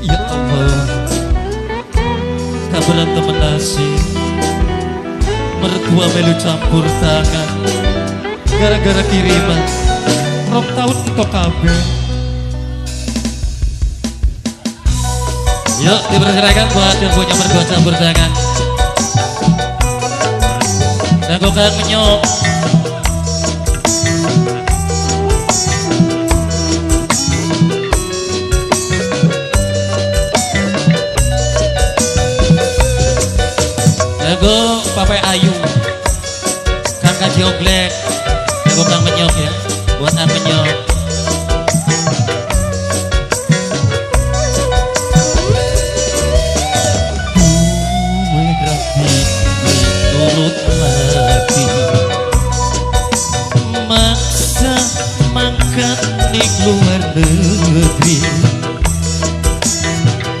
Ya Allah, kabaran temen nasi, mertua melu campur tangan, gara-gara kiriman, 2 tahun itu kabeh. Yuk dipersilakan buat yang punya mertua campur tangan. Lakukan menyok. Lagu Papai Ayu, Kang Kaji Oglek, lagu Kang Menyok ya, buat An Menyok. Turut lagi maksa mangkat di luar negeri,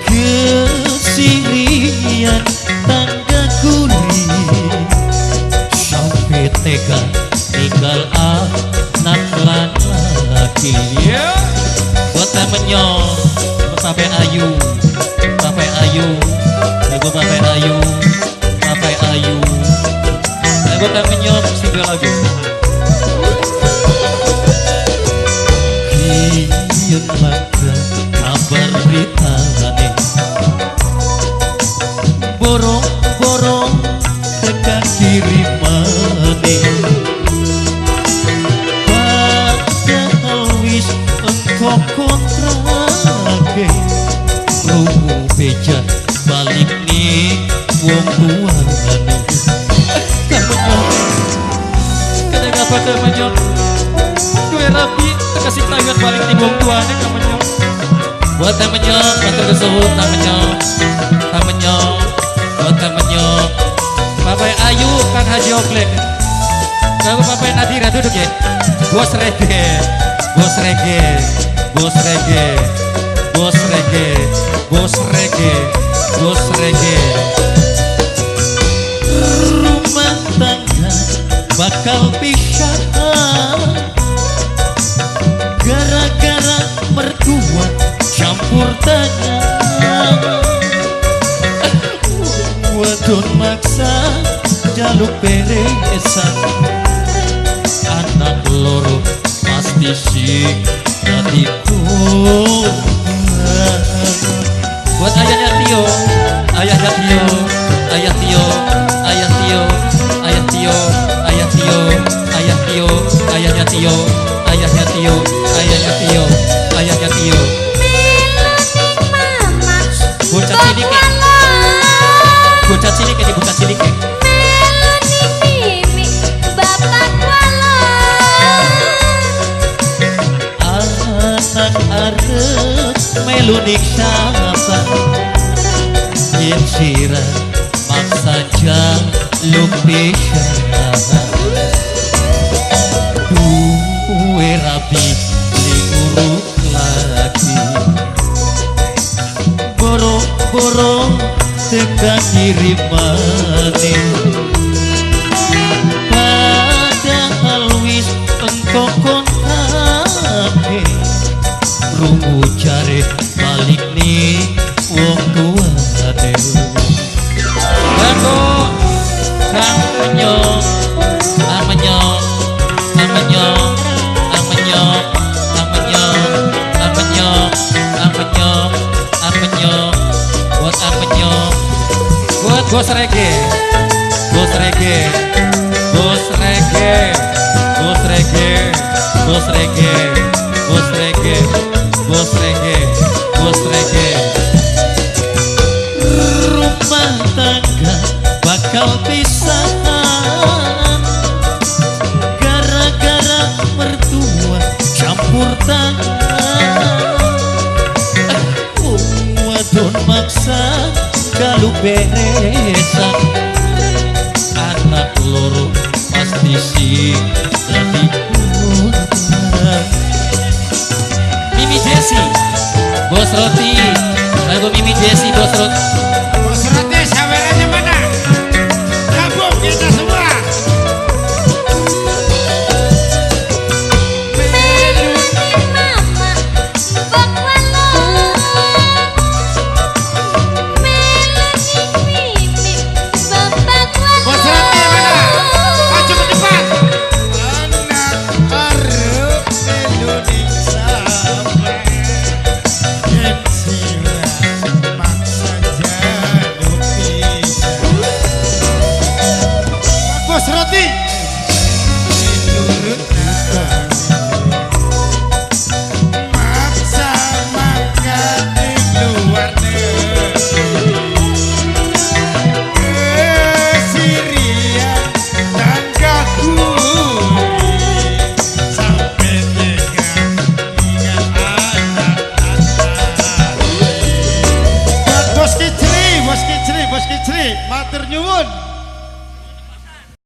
kesirian tangga kuli sampai tega tinggal anak laki. Buat temennya Papai Ayu, Papai Ayu, lagu Papai Ayu, Papai Ayu, lagu temennya single lagi. Kian maka kabar berita nih, borong-borong tekan kirimane, padahal wis engkau kontrake, rumu bejan balik nih wong tuane. Kenapa Menyok? Gue rapi kasih tangan balik nih wong tuane Menyok. Buat Menyok, matur kesuwun Menyok, Menyok, buat Menyok. Papai Ayu, Kang Haji Oglek. Lagu Papai Nadira duduk ya. Bos reggae, bos reggae, bos reggae, bos reggae, bos reggae, bos reggae. Rumah tangga bakal pisah gara-gara mertua campur tangan. Wadon maksa jaluk beresan, anak loro pasti sih jadi Tuhan. Buat ayahnya Tio, ayahnya Tio, ayah Tio, ayah Tio, ayah Tio, ayah Tio, ayah Tio, ayahnya Tio, ayahnya Tio, ayahnya Tio, ayahnya Tio. Bocah cilik, bocah cilik ini bocah cilik. Anak arep melu niksapan, yen sira maksa jaluk pisah. Duwe rapi diuruk lagi, borong-borong tekan kirimane, padahal wis engkau kontake, rungu jare balik nih wong tuane. Lagu Kang Menyok, Kang Menyok, Kang Menyok, Kang Menyok, Kang Menyok, Kang Menyok, Kang Menyok, Kang Menyok, buat Kang Menyok, buat bos reggae, bos reggae, bos reggae, bos reggae, bos reggae, bos reggae, bos reggae, bos reggae. Rumah tangga bakal pisah gara-gara mertua campur tangan. Wadon maksa galuh beresan, anak loro pasti sih jadi Tuhan. Mimi Jessi, bos roti, lagu Mimi Jessi, bos roti. Bos roti sawerannya mana? Gabung kita semua. Roti